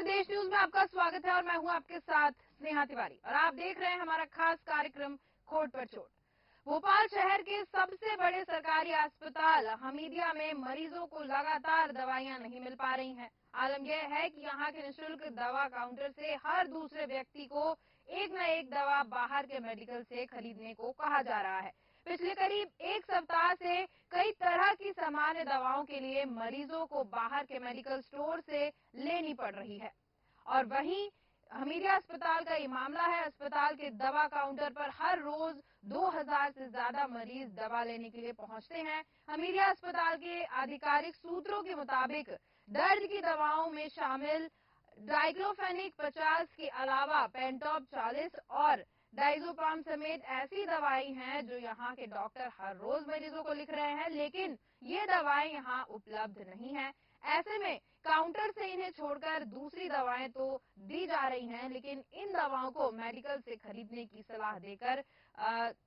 देश न्यूज में आपका स्वागत है और मैं हूं आपके साथ स्नेहा तिवारी और आप देख रहे हैं हमारा खास कार्यक्रम खोट पर चोट। भोपाल शहर के सबसे बड़े सरकारी अस्पताल हमीदिया में मरीजों को लगातार दवाइयां नहीं मिल पा रही हैं। आलम यह है कि यहां के निःशुल्क दवा काउंटर से हर दूसरे व्यक्ति को एक न एक दवा बाहर के मेडिकल से खरीदने को कहा जा रहा है। पिछले करीब एक सप्ताह से कई तरह की सामान्य दवाओं के लिए मरीजों को बाहर के मेडिकल स्टोर से लेनी पड़ रही है। और वहीं हमीदिया अस्पताल का ये मामला है। अस्पताल के दवा काउंटर पर हर रोज 2000 से ज्यादा मरीज दवा लेने के लिए पहुंचते हैं। हमीदिया अस्पताल के आधिकारिक सूत्रों के मुताबिक दर्द की दवाओं में शामिल डाइक्लोफेनिक 50 के अलावा पेंटॉप 40 और डाइजोपाम समेत ऐसी दवाई हैं जो यहाँ के डॉक्टर हर रोज मरीजों को लिख रहे हैं, लेकिन ये दवाएं यहाँ उपलब्ध नहीं है। ऐसे में काउंटर से इन्हें छोड़कर दूसरी दवाएं तो दी जा रही हैं, लेकिन इन दवाओं को मेडिकल से खरीदने की सलाह देकर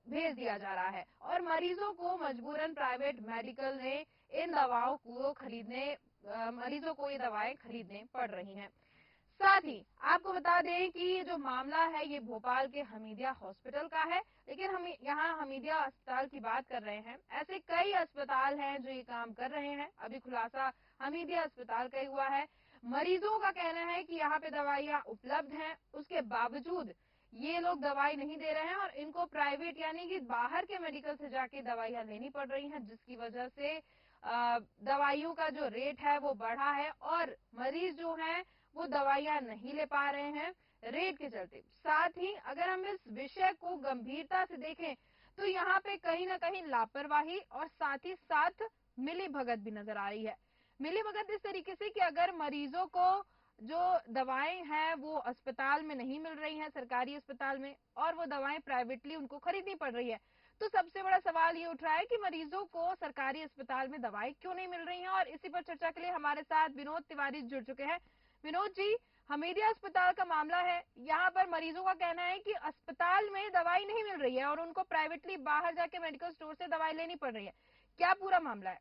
भेज दिया जा रहा है और मरीजों को मजबूरन प्राइवेट मेडिकल ने इन दवाओं को मरीजों को ये दवाएं खरीदने पड़ रही हैं। साथ ही आपको बता दें कि ये जो मामला है ये भोपाल के हमीदिया हॉस्पिटल का है, लेकिन हम यहाँ हमीदिया अस्पताल की बात कर रहे हैं। ऐसे कई अस्पताल हैं जो ये काम कर रहे हैं। अभी खुलासा हमीदिया अस्पताल का ही हुआ है। मरीजों का कहना है कि यहाँ पे दवाइयाँ उपलब्ध हैं, उसके बावजूद ये लोग दवाई नहीं दे रहे हैं और इनको प्राइवेट यानी कि बाहर के मेडिकल से जाके दवाइयाँ लेनी पड़ रही हैं, जिसकी वजह से दवाइयों का जो रेट है वो बढ़ा है और मरीज जो हैं वो दवाइयां नहीं ले पा रहे हैं रेट के चलते। साथ ही अगर हम इस विषय को गंभीरता से देखें तो यहाँ पे कहीं ना कहीं लापरवाही और साथ ही साथ मिलीभगत भी नजर आ रही है। मिलीभगत इस तरीके से कि अगर मरीजों को जो दवाएं हैं वो अस्पताल में नहीं मिल रही हैं, सरकारी अस्पताल में, और वो दवाएं प्राइवेटली उनको खरीदनी पड़ रही है, तो सबसे बड़ा सवाल ये उठ रहा है कि मरीजों को सरकारी अस्पताल में दवाएं क्यों नहीं मिल रही हैं। और इसी पर चर्चा के लिए हमारे साथ विनोद तिवारी जुड़ चुके हैं। विनोद जी, हमीदिया अस्पताल का मामला है। यहाँ पर मरीजों का कहना है कि अस्पताल में दवाई नहीं मिल रही है और उनको प्राइवेटली बाहर जाके मेडिकल स्टोर से दवाई लेनी पड़ रही है। क्या पूरा मामला है?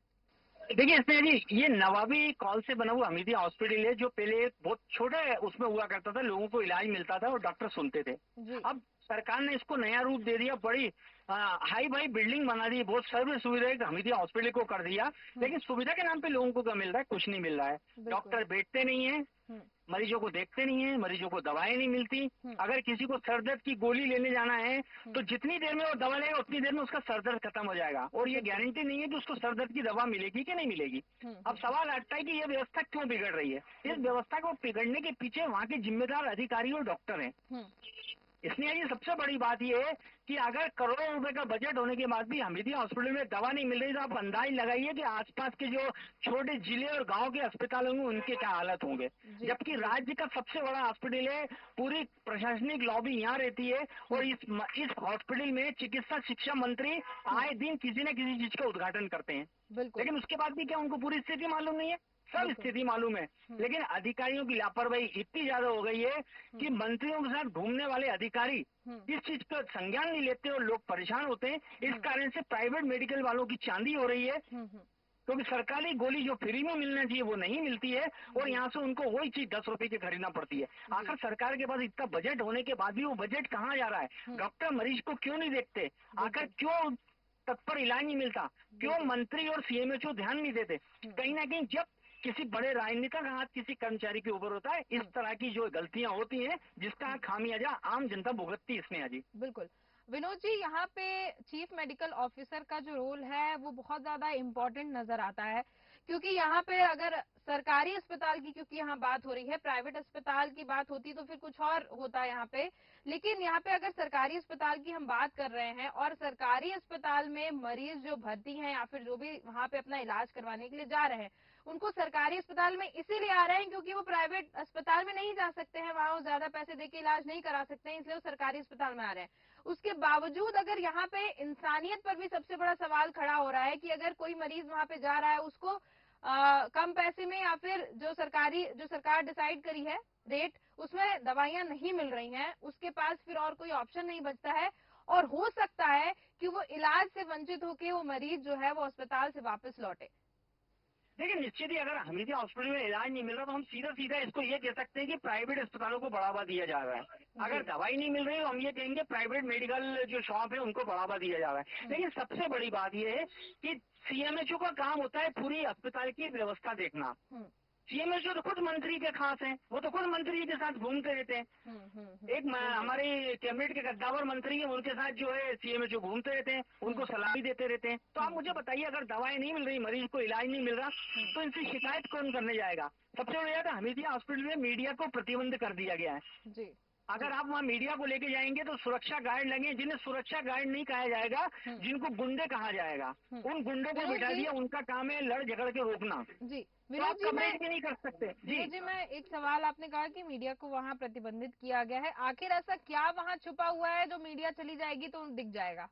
देखिए स्नेहा जी, ये नवाबी कॉल से बना हुआ हमीदिया हॉस्पिटल है जो पहले बहुत छोटे उसमें हुआ करता था, लोगों को इलाज मिलता था और डॉक्टर सुनते थे। अब सरकार ने इसको नया रूप दे दिया, बड़ी हाई फाई बिल्डिंग बना दी, बहुत सर्व सुविधा हमीदिया हॉस्पिटल को कर दिया, लेकिन सुविधा के नाम पे लोगों को क्या मिल रहा है? कुछ नहीं मिल रहा है। डॉक्टर बैठते नहीं है, मरीजों को देखते नहीं है, मरीजों को दवाएं नहीं मिलती। अगर किसी को सर दर्द की गोली लेने जाना है तो जितनी देर में वो दवा लेगा उतनी देर में उसका सर दर्द खत्म हो जाएगा और ये गारंटी नहीं है कि उसको सर दर्द की दवा मिलेगी कि नहीं मिलेगी। अब सवाल आता है कि ये व्यवस्था क्यों बिगड़ रही है? इस व्यवस्था को बिगड़ने के पीछे वहाँ के जिम्मेदार अधिकारी और डॉक्टर हैं। इसलिए ये सबसे बड़ी बात ये है कि अगर करोड़ों रुपए का बजट होने के बाद भी हमीदिया हॉस्पिटल में दवा नहीं मिल रही तो आप अंदाज लगाइए कि आसपास के जो छोटे जिले और गांव के अस्पताल होंगे उनके क्या हालत होंगे। जबकि राज्य का सबसे बड़ा हॉस्पिटल है, पूरी प्रशासनिक लॉबी यहाँ रहती है और इस हॉस्पिटल में चिकित्सा शिक्षा मंत्री आए दिन किसी न किसी चीज का उद्घाटन करते हैं, लेकिन उसके बाद भी क्या उनको पूरी स्थिति मालूम नहीं है? सब स्थिति मालूम है, लेकिन अधिकारियों की लापरवाही इतनी ज्यादा हो गई है कि मंत्रियों के साथ घूमने वाले अधिकारी इस चीज का संज्ञान नहीं लेते और लोग परेशान होते हैं। इस कारण से प्राइवेट मेडिकल वालों की चांदी हो रही है, क्योंकि सरकारी गोली जो फ्री में मिलना चाहिए वो नहीं मिलती है और यहाँ से उनको वही चीज 10 रुपए की खरीदना पड़ती है। आखिर सरकार के पास इतना बजट होने के बाद भी वो बजट कहाँ जा रहा है? डॉक्टर मरीज को क्यों नहीं देखते? आखिर क्यों तत्पर इलाज नहीं मिलता? क्यों मंत्री और सीएमएचओ ध्यान नहीं देते? कहीं ना कहीं जब किसी बड़े राजनेता का हाथ किसी कर्मचारी के ऊपर होता है, इस तरह की जो गलतियां होती हैं जिसका खामियाजा आम जनता भुगतती है। इसमें जी बिल्कुल विनोद जी, यहाँ पे चीफ मेडिकल ऑफिसर का जो रोल है वो बहुत ज्यादा इम्पोर्टेंट नजर आता है, क्योंकि यहाँ पे अगर सरकारी अस्पताल की, क्योंकि यहाँ बात हो रही है, प्राइवेट अस्पताल की बात होती तो फिर कुछ और होता है यहाँ पे, लेकिन यहाँ पे अगर सरकारी अस्पताल की हम बात कर रहे हैं और सरकारी अस्पताल में मरीज जो भर्ती हैं या फिर जो भी वहाँ पे अपना इलाज करवाने के लिए जा रहे हैं उनको सरकारी अस्पताल में इसीलिए आ रहे हैं क्योंकि वो प्राइवेट अस्पताल में नहीं जा सकते हैं, वहां वो ज्यादा पैसे देके इलाज नहीं करा सकते हैं, इसलिए वो सरकारी अस्पताल में आ रहे हैं। उसके बावजूद अगर यहाँ पे इंसानियत पर भी सबसे बड़ा सवाल खड़ा हो रहा है कि अगर कोई मरीज वहां पे जा रहा है उसको कम पैसे में या फिर जो सरकार डिसाइड करी है रेट उसमें दवाइयां नहीं मिल रही हैं, उसके पास फिर और कोई ऑप्शन नहीं बचता है और हो सकता है कि वो इलाज से वंचित होकर वो मरीज जो है वो अस्पताल से वापस लौटे। देखिए निश्चित ही अगर हमीदिया हॉस्पिटल में इलाज नहीं मिल रहा तो हम सीधा सीधा इसको ये कह सकते हैं कि प्राइवेट अस्पतालों को बढ़ावा दिया जा रहा है। अगर दवाई नहीं मिल रही तो हम ये कहेंगे प्राइवेट मेडिकल जो शॉप है उनको बढ़ावा दिया जा रहा है। लेकिन सबसे बड़ी बात ये है कि सीएमएचओ का काम होता है पूरी अस्पताल की व्यवस्था देखना। सीएमएचओ तो खुद मंत्री के खास हैं, वो तो खुद मंत्री के साथ घूमते रहते हैं। एक हमारे कैबिनेट के कद्दावर मंत्री हैं, उनके साथ जो है सीएमएचओ घूमते रहते हैं, उनको सलाह भी देते रहते हैं। तो आप मुझे बताइए, अगर दवाएं नहीं मिल रही, मरीज को इलाज नहीं मिल रहा, तो इनसे शिकायत कौन करने जाएगा? सबसे बड़ी बात है, हमीदिया हॉस्पिटल में मीडिया को प्रतिबंध कर दिया गया है जी। अगर आप वहाँ मीडिया को लेके जाएंगे तो सुरक्षा गार्ड लगे, जिन्हें सुरक्षा गार्ड नहीं कहा जाएगा, जिनको गुंडे कहा जाएगा, उन गुंडों को बिठा दिया, उनका काम है लड़ झगड़ के रोकना जी। विनोद जी, मैं भी नहीं कर सकते जी। मैं एक सवाल, आपने कहा कि मीडिया को वहाँ प्रतिबंधित किया गया है, आखिर ऐसा क्या वहाँ छुपा हुआ है जो मीडिया चली जाएगी तो दिख जाएगा?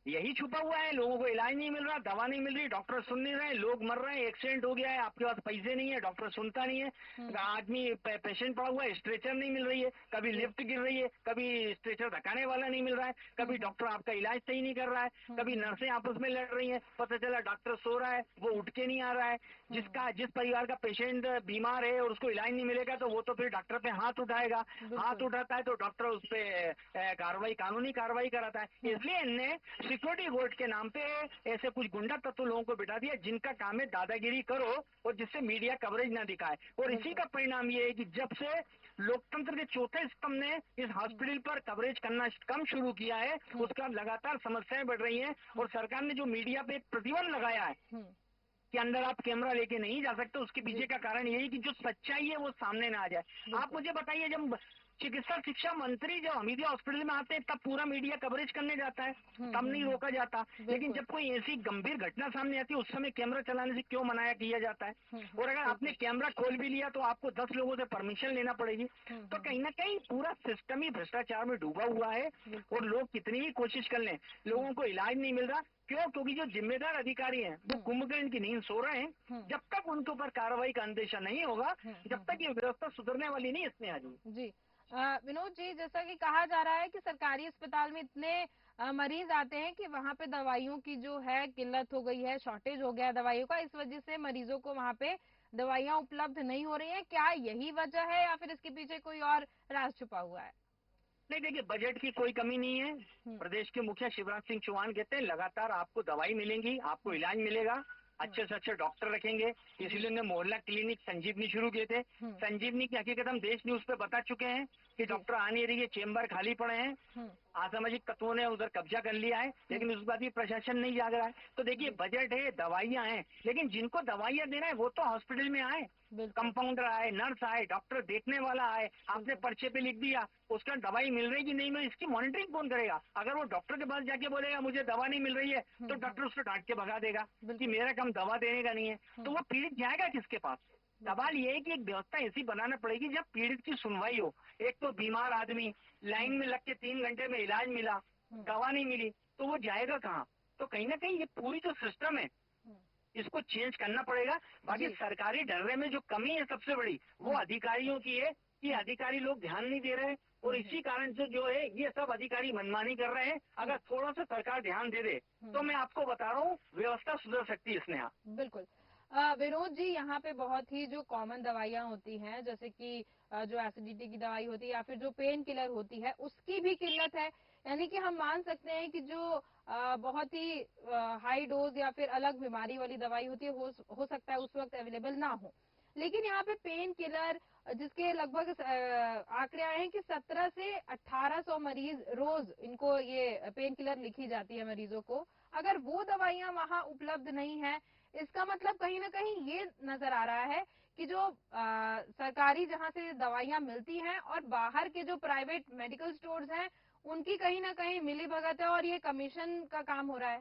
यही छुपा हुआ है, लोगों को इलाज नहीं मिल रहा, दवा नहीं मिल रही, डॉक्टर सुन नहीं रहे, लोग मर रहे हैं, एक्सीडेंट हो गया है, आपके पास पैसे नहीं है, डॉक्टर सुनता नहीं है, आदमी पेशेंट पड़ा हुआ है, स्ट्रेचर नहीं मिल रही है, कभी लिफ्ट गिर रही है, कभी स्ट्रेचर धकाने वाला नहीं मिल रहा है, कभी डॉक्टर आपका इलाज सही नहीं कर रहा है, कभी नर्सें आपस में लड़ रही है, पता चला डॉक्टर सो रहा है, वो उठ के नहीं आ रहा है, जिस परिवार का पेशेंट बीमार है और उसको इलाज नहीं मिलेगा तो वो तो फिर डॉक्टर पे हाथ उठाएगा, हाथ उठाता है तो डॉक्टर उस पर कानूनी कार्रवाई कराता है। इसलिए इनने सिक्योरिटी गार्ड के नाम पे ऐसे कुछ गुंडा तत्व लोगों को बिठा दिया, जिनका काम है दादागिरी करो और जिससे मीडिया कवरेज ना दिखाए। और इसी का परिणाम ये है कि जब से लोकतंत्र के चौथे स्तंभ ने इस हॉस्पिटल पर कवरेज करना कम शुरू किया है, उसका लगातार समस्याएं बढ़ रही हैं। और सरकार ने जो मीडिया पे प्रतिबंध लगाया है कि अंदर आप कैमरा लेके नहीं जा सकते, उसके पीछे का कारण यही कि जो सच्चाई है वो सामने ना आ जाए। आप मुझे बताइए, जब चिकित्सा शिक्षा मंत्री जब हमीदिया हॉस्पिटल में आते हैं तब पूरा मीडिया कवरेज करने जाता है, तब नहीं रोका जाता। लेकिन जब कोई ऐसी गंभीर घटना सामने आती है उस समय कैमरा चलाने से क्यों मनाया किया जाता है? और अगर आपने कैमरा खोल भी लिया तो आपको 10 लोगों से परमिशन लेना पड़ेगी। तो कहीं ना कहीं पूरा सिस्टम ही भ्रष्टाचार में डूबा हुआ है। और लोग कितनी भी कोशिश कर लें, लोगों को इलाज नहीं मिल रहा। क्यों? क्योंकि जो जिम्मेदार अधिकारी हैं वो कुंभकर्ण की नींद सो रहे हैं। जब तक उनके ऊपर कार्रवाई का अंदेशा नहीं होगा, जब तक ये व्यवस्था सुधरने वाली नहीं, इसमें आ जाएगी जी। विनोद जी, जैसा कि कहा जा रहा है कि सरकारी अस्पताल में इतने मरीज आते हैं कि वहाँ पे दवाइयों की जो है किल्लत हो गई है, शॉर्टेज हो गया है दवाइयों का, इस वजह से मरीजों को वहाँ पे दवाइयाँ उपलब्ध नहीं हो रही हैं। क्या यही वजह है या फिर इसके पीछे कोई और राज छुपा हुआ है? नहीं, देखिए बजट की कोई कमी नहीं है। प्रदेश के मुखिया शिवराज सिंह चौहान कहते हैं लगातार आपको दवाई मिलेंगी, आपको इलाज मिलेगा, अच्छे से अच्छे डॉक्टर रखेंगे। इसीलिए उन्होंने मोहल्ला क्लिनिक संजीवनी शुरू किए थे। संजीवनी की हकीकत हम देश न्यूज पे बता चुके हैं कि डॉक्टर आ नहीं रही है, चेम्बर खाली पड़े हैं, असामाजिक तत्वों ने उधर कब्जा कर लिया है, लेकिन उस बात भी प्रशासन नहीं जाग रहा है। तो देखिए बजट है, दवाइयां हैं, लेकिन जिनको दवाइयां देना है वो तो हॉस्पिटल में आए, कंपाउंडर आए, नर्स आए, डॉक्टर देखने वाला आए। आपने पर्चे पे लिख दिया, उसका दवाई मिल रही कि नहीं मिल, इसकी मॉनिटरिंग कौन करेगा? अगर वो डॉक्टर के पास जाके बोलेगा मुझे दवा नहीं मिल रही है, तो डॉक्टर उसको डांट के भगा देगा कि मेरा काम दवा देने का नहीं है। तो वो पीड़ित जाएगा किसके पास? सवाल ये है कि एक व्यवस्था ऐसी बनाना पड़ेगी जब पीड़ित की सुनवाई हो। एक तो बीमार आदमी लाइन में लग के 3 घंटे में इलाज मिला, दवा नहीं मिली, तो वो जाएगा कहाँ? तो कहीं ना कहीं ये पूरी जो सिस्टम है इसको चेंज करना पड़ेगा। बाकी सरकारी ढर्रे में जो कमी है सबसे बड़ी, वो अधिकारियों की है कि अधिकारी लोग ध्यान नहीं दे रहे हैं। और इसी कारण से जो है ये सब अधिकारी मनमानी कर रहे हैं। अगर थोड़ा सा सरकार ध्यान दे दे तो मैं आपको बता रहा हूँ व्यवस्था सुधर सकती है इसमें। बिल्कुल। विनोद जी, यहाँ पे बहुत ही जो कॉमन दवाइयाँ होती हैं, जैसे कि जो एसिडिटी की दवाई होती है या फिर जो पेन किलर होती है, उसकी भी किल्लत है। यानी कि हम मान सकते हैं कि जो बहुत ही हाई डोज या फिर अलग बीमारी वाली दवाई होती है, हो सकता है उस वक्त अवेलेबल ना हो। लेकिन यहाँ पे पेन किलर, जिसके लगभग आंकड़े आए हैं कि 17 से 1800 मरीज रोज इनको ये पेन किलर लिखी जाती है मरीजों को। अगर वो दवाइयाँ वहाँ उपलब्ध नहीं है, इसका मतलब कहीं ना कहीं ये नजर आ रहा है कि जो सरकारी जहाँ से दवाइयाँ मिलती हैं और बाहर के जो प्राइवेट मेडिकल स्टोर्स हैं, उनकी कहीं ना कहीं मिलीभगत है और ये कमीशन का काम हो रहा है।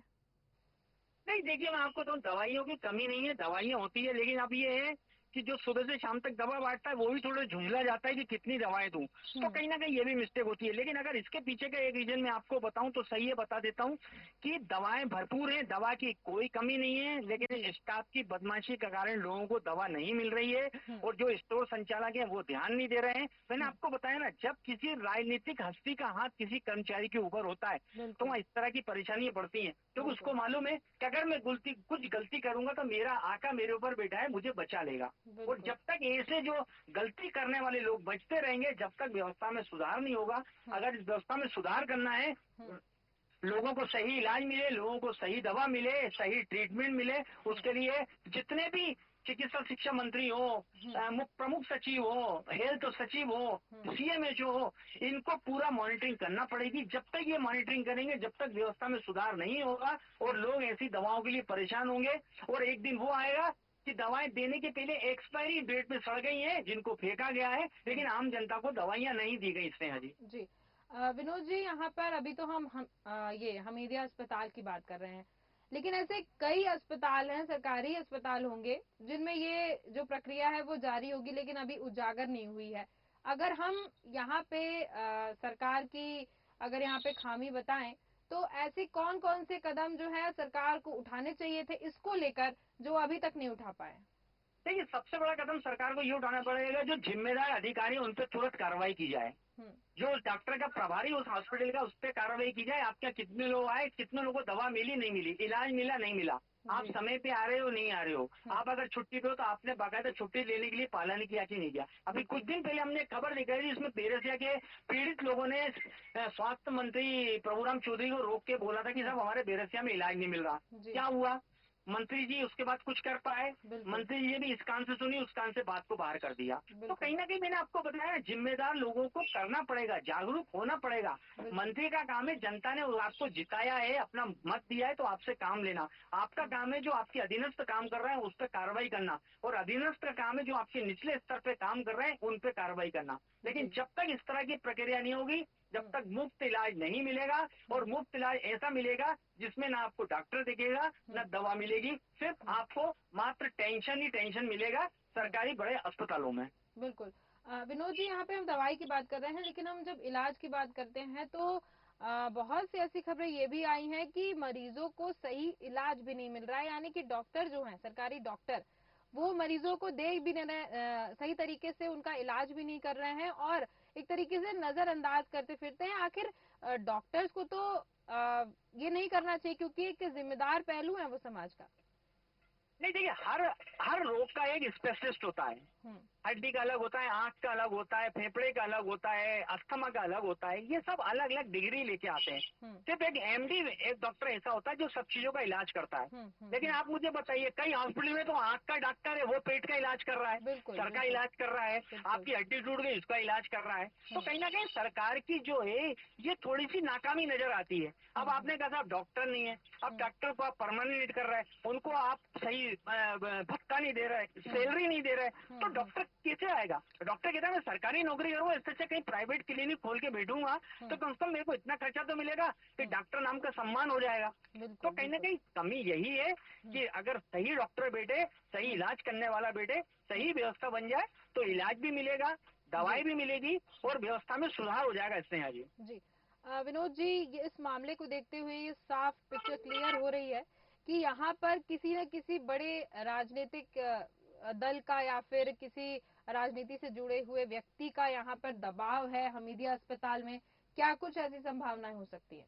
नहीं, देखिए मैं आपको तो दवाइयों की कमी नहीं है, दवाइयाँ होती है, लेकिन अब ये है कि जो सुबह से शाम तक दवा बांटता है वो भी थोड़ा झुंझला जाता है कि कितनी दवाएं दूं, तो कहीं ना कहीं ये भी मिस्टेक होती है। लेकिन अगर इसके पीछे का एक रीजन मैं आपको बताऊं तो सही है, बता देता हूं कि दवाएं भरपूर हैं, दवा की कोई कमी नहीं है, लेकिन स्टाफ की बदमाशी के कारण लोगों को दवा नहीं मिल रही है और जो स्टोर संचालक है वो ध्यान नहीं दे रहे हैं। मैंने आपको बताया ना, जब किसी राजनीतिक हस्ती का हाथ किसी कर्मचारी के ऊपर होता है तो वहाँ इस तरह की परेशानियां बढ़ती हैं, क्योंकि उसको मालूम है कि अगर मैं कुछ गलती करूंगा तो मेरा आका मेरे ऊपर बैठा है, मुझे बचा लेगा। और जब तक ऐसे जो गलती करने वाले लोग बचते रहेंगे, जब तक व्यवस्था में सुधार नहीं होगा। अगर इस व्यवस्था में सुधार करना है, लोगों को सही इलाज मिले, लोगों को सही दवा मिले, सही ट्रीटमेंट मिले, उसके लिए जितने भी चिकित्सा शिक्षा मंत्री हो, प्रमुख सचिव हो, हेल्थ सचिव हो, CMHO हो, इनको पूरा मॉनिटरिंग करना पड़ेगी। जब तक ये मॉनिटरिंग करेंगे, जब तक व्यवस्था में सुधार नहीं होगा और लोग ऐसी दवाओं के लिए परेशान होंगे। और एक दिन वो आएगा कि दवाएं देने के पहले एक्सपायरी डेट पे सड़ गई हैं, जिनको फेंका गया है, लेकिन आम जनता को दवाइयां नहीं दी गई। स्नेहा जी। विनोद जी, यहाँ पर अभी तो हम ये हमीदिया अस्पताल की बात कर रहे हैं, लेकिन ऐसे कई अस्पताल हैं, सरकारी अस्पताल होंगे जिनमें ये जो प्रक्रिया है वो जारी होगी, लेकिन अभी उजागर नहीं हुई है। अगर हम यहाँ पे सरकार की अगर यहाँ पे खामी बताएं तो ऐसे कौन कौन से कदम जो है सरकार को उठाने चाहिए थे इसको लेकर, जो अभी तक नहीं उठा पाए? देखिए, सबसे बड़ा कदम सरकार को ये उठाना पड़ेगा, जो जिम्मेदार अधिकारी उन पर तुरंत कार्रवाई की जाए। जो डॉक्टर का प्रभारी उस हॉस्पिटल का, उस पर कार्रवाई की जाए। आपके कितने लोग आए, कितने लोगों को दवा मिली नहीं मिली, इलाज मिला नहीं मिला, आप समय पे आ रहे हो नहीं आ रहे हो, आप अगर छुट्टी पे हो तो आपने बाकायदा छुट्टी लेने के लिए पालन किया कि नहीं किया। अभी कुछ दिन पहले हमने खबर दिखाई थी, इसमें बेरसिया के पीड़ित लोगों ने स्वास्थ्य मंत्री प्रभुराम चौधरी को रोक के बोला था कि साहब हमारे बेरसिया में इलाज नहीं मिल रहा। क्या हुआ? मंत्री जी उसके बाद कुछ कर पाए? मंत्री जी ने भी इस कान से सुनी, उस कान से बात को बाहर कर दिया। तो कहीं ना कहीं मैंने आपको बताया, जिम्मेदार लोगों को करना पड़ेगा, जागरूक होना पड़ेगा। मंत्री का काम है, जनता ने आपको जिताया है, अपना मत दिया है तो आपसे काम लेना। आपका काम है जो आपके अधीनस्थ काम कर रहे हैं उस पर कार्रवाई करना, और अधीनस्थ का काम है जो आपके निचले स्तर पे काम कर रहे हैं उन पे कार्रवाई करना। लेकिन जब तक इस तरह की प्रक्रिया नहीं होगी, जब तक मुफ्त इलाज नहीं मिलेगा, और मुफ्त इलाज ऐसा मिलेगा जिसमें ना आपको डॉक्टर दिखेगा ना दवा मिलेगी, सिर्फ आपको मात्र टेंशन ही टेंशन मिलेगा सरकारी बड़े अस्पतालों में। बिल्कुल। विनोद जी, यहाँ पे हम दवाई की बात कर रहे हैं, लेकिन हम जब इलाज की बात करते हैं तो बहुत सी ऐसी खबरें ये भी आई हैं कि मरीजों को सही इलाज भी नहीं मिल रहा है, यानी कि डॉक्टर जो हैं, सरकारी डॉक्टर, वो मरीजों को देख भी नहीं रहे, सही तरीके से उनका इलाज भी नहीं कर रहे हैं और एक तरीके से नजरअंदाज करते फिरते हैं। आखिर डॉक्टर्स को तो ये नहीं करना चाहिए, क्योंकि एक जिम्मेदार पहलू है वो समाज का। नहीं, देखिए, हर रोग का एक स्पेशलिस्ट होता है। हड्डी का अलग होता है, आंख का अलग होता है, फेफड़े का अलग होता है, अस्थमा का अलग होता है, ये सब अलग अलग डिग्री लेके आते हैं। सिर्फ एक MD, एक डॉक्टर ऐसा होता है जो सब चीजों का इलाज करता है। लेकिन आप मुझे बताइए, कई हॉस्पिटल में तो आंख का डॉक्टर है, वो पेट का इलाज कर रहा है, सर का इलाज कर रहा है, आपकी हड्डी टूट गई उसका इलाज कर रहा है। तो कहीं ना कहीं सरकार की जो है ये थोड़ी सी नाकामी नजर आती है। अब आपने कहा साहब डॉक्टर नहीं है, अब डॉक्टर को आप परमानेंट कर रहे हैं, उनको आप सही भत्ता नहीं दे रहे, सैलरी नहीं दे रहे, तो डॉक्टर कैसे आएगा? डॉक्टर कहता है मैं सरकारी नौकरी करूंगा, इससे अच्छा कहीं प्राइवेट क्लिनिक खोल के बैठूंगा तो कम से कम मेरे को इतना खर्चा तो मिलेगा कि डॉक्टर नाम का सम्मान हो जाएगा। तो कहीं ना कहीं कमी यही है कि अगर सही डॉक्टर बैठे, सही इलाज करने वाला बैठे, सही व्यवस्था बन जाए तो इलाज भी मिलेगा, दवाई भी मिलेगी और व्यवस्था में सुधार हो जाएगा। इससे यहाँ जी विनोद जी, ये इस मामले को देखते हुए ये साफ पिक्चर क्लियर हो रही है कि यहाँ पर किसी न किसी बड़े राजनीतिक दल का या फिर किसी राजनीति से जुड़े हुए व्यक्ति का यहाँ पर दबाव है हमीदिया अस्पताल में। क्या कुछ ऐसी संभावनाएं हो सकती है?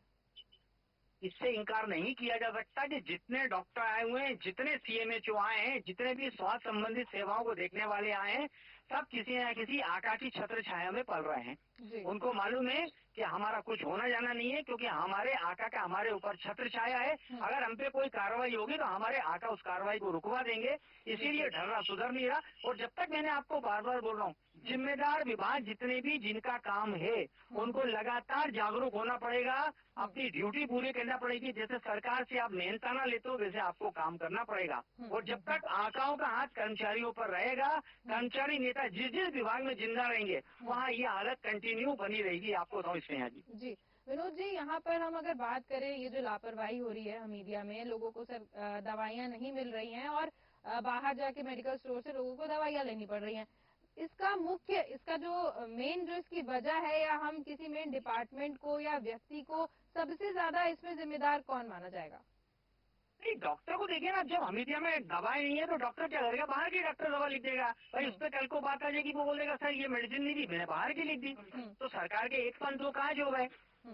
इससे इनकार नहीं किया जा सकता कि जितने डॉक्टर आए हुए हैं, जितने CMHO आए हैं, जितने भी स्वास्थ्य संबंधित सेवाओं को देखने वाले आए हैं, सब किसी न किसी आका की छत्र छाया में पल रहे हैं। उनको मालूम है कि हमारा कुछ होना जाना नहीं है, क्योंकि हमारे आका का हमारे ऊपर छत्र छाया है। अगर हम पे कोई कार्रवाई होगी तो हमारे आका उस कार्रवाई को रुकवा देंगे, इसीलिए ढल रहा सुधर नहीं रहा। और जब तक, मैंने आपको बार बार बोल रहा हूँ, जिम्मेदार विभाग जितने भी जिनका काम है उनको लगातार जागरूक होना पड़ेगा, अपनी ड्यूटी पूरी करना पड़ेगी। जैसे सरकार से आप मेहनताना लेते हो वैसे आपको काम करना पड़ेगा। और जब तक आकाओं का हाथ कर्मचारियों पर रहेगा, कर्मचारी नेता जिस जिस विभाग में जिंदा रहेंगे वहाँ ये हालत कंटिन्यू बनी रहेगी। आपको समझते जी विनोद जी, यहाँ पर हम अगर बात करें, ये जो लापरवाही हो रही है हमीदिया में, लोगों को सर दवाइयाँ नहीं मिल रही हैं और बाहर जाके मेडिकल स्टोर से लोगों को दवाइयाँ लेनी पड़ रही हैं। इसका जो मेन जो इसकी वजह है, या हम किसी मेन डिपार्टमेंट को या व्यक्ति को सबसे ज्यादा इसमें जिम्मेदार कौन माना जाएगा? नहीं, डॉक्टर को देखिए ना, जब हमीदिया में दवाई नहीं है तो डॉक्टर क्या करेगा, बाहर की डॉक्टर दवा लिख देगा भाई। उस पर कल को बात आ जाएगी, वो बोलेगा सर ये मेडिसिन नहीं थी, मैंने बाहर की लिख दी। तो सरकार के 1-5 काज हो गए,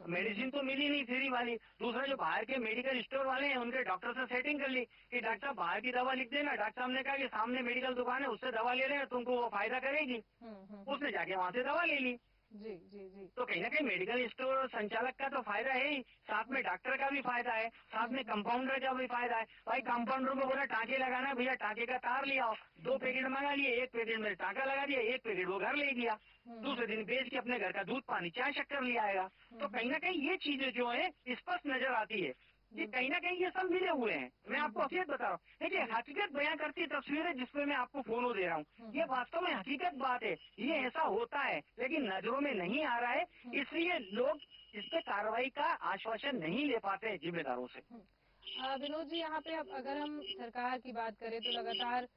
मेडिसिन तो मिली नहीं फ्री वाली। दूसरा, जो बाहर के मेडिकल स्टोर वाले हैं उनके डॉक्टर से सेटिंग कर ली कि डॉक्टर साहब बाहर की दवा लिख देना। डॉक्टर साहब ने कहा कि सामने मेडिकल दुकान है, उससे दवा ले रहे हैं, तुमको वो फायदा करेगी। उसने जाके वहां से दवा ले ली। जी जी जी। तो कहीं ना कहीं मेडिकल स्टोर संचालक का तो फायदा है ही, साथ में डॉक्टर का भी फायदा है, साथ में कंपाउंडर का भी फायदा है। भाई कंपाउंडर को बोला टाँके लगाना, भैया टाँके का तार ले आओ, 2 पैकेट मंगा लिए, 1 पैकेट में टाँका लगा दिया, 1 पैकेट वो घर ले गया, दूसरे दिन बेच के अपने घर का दूध पानी चाय शक्कर ले आएगा। तो कहीं ना कहीं ये चीजें जो है स्पष्ट नजर आती है कि कहीं ना कहीं ये सब मिले हुए हैं। मैं आपको हकीकत बता रहा हूँ, देखिए हकीकत बयां करती तस्वीर है जिसमें मैं आपको फोनो दे रहा हूँ, ये वास्तव में हकीकत बात है, ये ऐसा होता है लेकिन नजरों में नहीं आ रहा है, इसलिए लोग इस पे कार्रवाई का आश्वासन नहीं ले पाते हैं जिम्मेदारों से। विनोद जी, यहाँ पे अगर हम सरकार की बात करें तो लगातार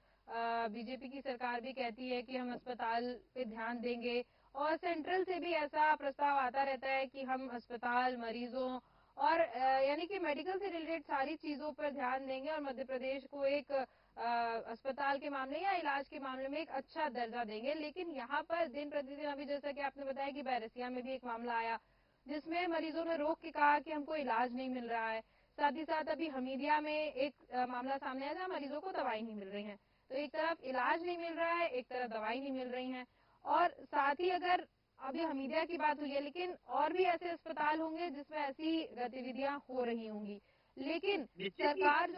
बीजेपी की सरकार भी कहती है कि हम अस्पताल पे ध्यान देंगे, और सेंट्रल से भी ऐसा प्रस्ताव आता रहता है कि हम अस्पताल, मरीजों और यानी कि मेडिकल से रिलेटेड सारी चीजों पर ध्यान देंगे, और मध्य प्रदेश को एक अस्पताल के मामले या इलाज के मामले में एक अच्छा दर्जा देंगे। लेकिन यहाँ पर दिन प्रतिदिन, अभी जैसा कि आपने बताया कि बैरसिया में भी एक मामला आया जिसमें मरीजों ने रोक के कहा कि हमको इलाज नहीं मिल रहा है। साथ ही साथ अभी हमीदिया में एक मामला सामने आया जहाँ मरीजों को दवाई नहीं मिल रही है। तो एक तरफ इलाज नहीं मिल रहा है, एक तरफ दवाई नहीं मिल रही है। और साथ ही अगर अभी हमीदिया की बात हुई है, लेकिन और भी ऐसे अस्पताल होंगे जिसमें ऐसी गतिविधियां हो रही होंगी। लेकिन सरकार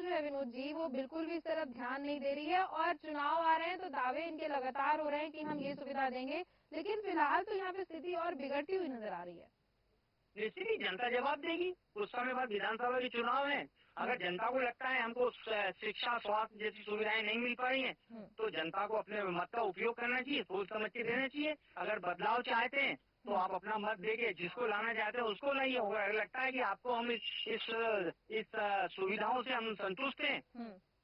जो है विनोद जी, वो बिल्कुल भी इस तरफ ध्यान नहीं दे रही है, और चुनाव आ रहे हैं तो दावे इनके लगातार हो रहे हैं कि हम ये सुविधा देंगे, लेकिन फिलहाल तो यहाँ पे स्थिति और बिगड़ती हुई नजर आ रही है। निश्चित ही जनता जवाब देगी। कुछ समय बाद विधानसभा के चुनाव है, अगर जनता को लगता है हमको शिक्षा, स्वास्थ्य जैसी सुविधाएं नहीं मिल पा रही हैं, तो जनता को अपने मत का उपयोग करना चाहिए, सोच समझ के देना चाहिए। अगर बदलाव चाहते हैं तो आप अपना मत देके जिसको लाना चाहते हैं उसको लाइए। अगर लगता है कि आपको हम इस सुविधाओं से हम संतुष्ट हैं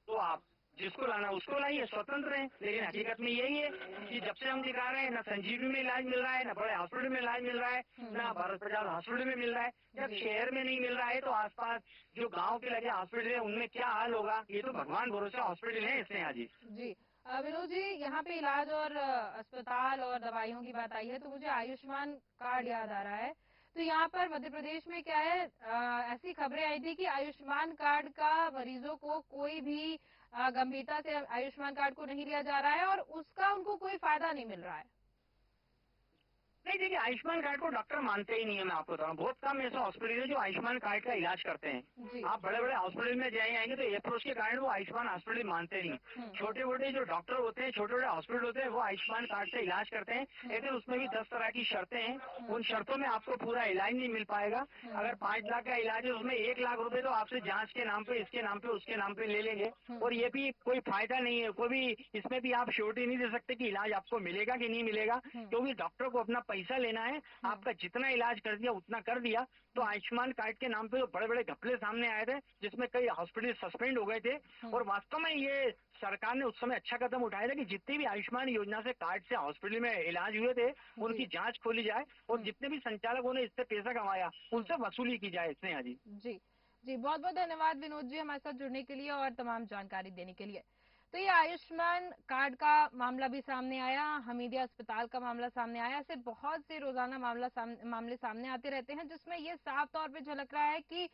तो आप जिसको लाना उसको लाइए, स्वतंत्र है। लेकिन हकीकत में यही है कि जब से हम दिखा रहे हैं, न संजीवनी में इलाज मिल रहा है, न बड़े हॉस्पिटल में इलाज मिल रहा है, न भारत प्रचार हॉस्पिटल में मिल रहा है। जब शहर में नहीं मिल रहा है तो आसपास जो गांव के लगे हॉस्पिटल है उनमें क्या हाल होगा, ये तो भगवान भरोसे हॉस्पिटल है इसमें। आज जी विनोद जी, यहाँ पे इलाज और अस्पताल और दवाइयों की बात आई है तो मुझे आयुष्मान कार्ड याद आ रहा है। तो यहाँ पर मध्य प्रदेश में क्या है, ऐसी खबरें आई थी कि आयुष्मान कार्ड का मरीजों को कोई भी गंभीरता से आयुष्मान कार्ड को नहीं लिया जा रहा है, और उसका उनको कोई फायदा नहीं मिल रहा है। नहीं, देखिए आयुष्मान कार्ड को डॉक्टर मानते ही नहीं है। मैं आपको बता रहा हूँ, बहुत कम ऐसे हॉस्पिटल है जो आयुष्मान कार्ड का इलाज करते हैं। आप बड़े बड़े हॉस्पिटल में जाएंगे तो अप्रोच के कारण वो आयुष्मान हॉस्पिटल मानते नहीं। छोटे मोटे जो डॉक्टर होते हैं, छोटे छोटे हॉस्पिटल होते हैं, वो आयुष्मान कार्ड से इलाज करते हैं, लेकिन उसमें भी 10 तरह की शर्तें हैं। उन शर्तों में आपको पूरा इलाज नहीं मिल पाएगा। अगर 5 लाख का इलाज है उसमें 1 लाख रुपए तो आपसे जांच के नाम पे, इसके नाम पे, उसके नाम पे ले लेंगे, और ये भी कोई फायदा नहीं है। कोई भी इसमें भी आप श्योरिटी नहीं दे सकते कि इलाज आपको मिलेगा कि नहीं मिलेगा, क्योंकि डॉक्टर को अपना पैसा लेना है। आपका जितना इलाज कर दिया उतना कर दिया। तो आयुष्मान कार्ड के नाम पे तो बड़े बड़े घपले सामने आए थे जिसमें कई हॉस्पिटल सस्पेंड हो गए थे। और वास्तव में ये सरकार ने उस समय अच्छा कदम उठाया था कि जितनी भी आयुष्मान योजना से कार्ड से हॉस्पिटल में इलाज हुए थे उनकी जांच खोली जाए, और जितने भी संचालकों ने इससे पैसा कमाया उनसे वसूली की जाए इसमें। आज जी बहुत बहुत धन्यवाद विनोद जी हमारे साथ जुड़ने के लिए और तमाम जानकारी देने के लिए। तो ये आयुष्मान कार्ड का मामला भी सामने आया, हमीदिया अस्पताल का मामला सामने आया, ऐसे बहुत से रोजाना मामले सामने आते रहते हैं जिसमें ये साफ तौर पे झलक रहा है कि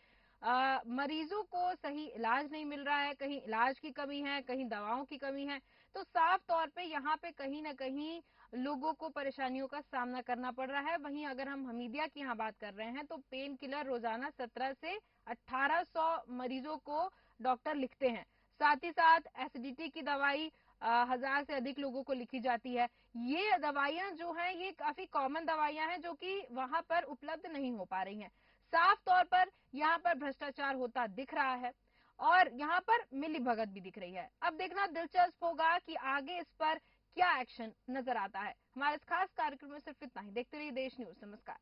मरीजों को सही इलाज नहीं मिल रहा है, कहीं इलाज की कमी है, कहीं दवाओं की कमी है। तो साफ तौर पे यहाँ पे कहीं ना कहीं लोगों को परेशानियों का सामना करना पड़ रहा है। वहीं अगर हम हमीदिया की यहाँ बात कर रहे हैं तो पेन किलर रोजाना 17 से 1800 मरीजों को डॉक्टर लिखते हैं। साथ ही साथ एसिडिटी की दवाई 1000 से अधिक लोगों को लिखी जाती है। ये दवाइयां जो हैं ये काफी कॉमन दवाइयां हैं जो कि वहां पर उपलब्ध नहीं हो पा रही हैं। साफ तौर पर यहाँ पर भ्रष्टाचार होता दिख रहा है और यहाँ पर मिली भगत भी दिख रही है। अब देखना दिलचस्प होगा कि आगे इस पर क्या एक्शन नजर आता है। हमारे इस खास कार्यक्रम में सिर्फ इतना ही। देखते रहिए देश न्यूज। नमस्कार।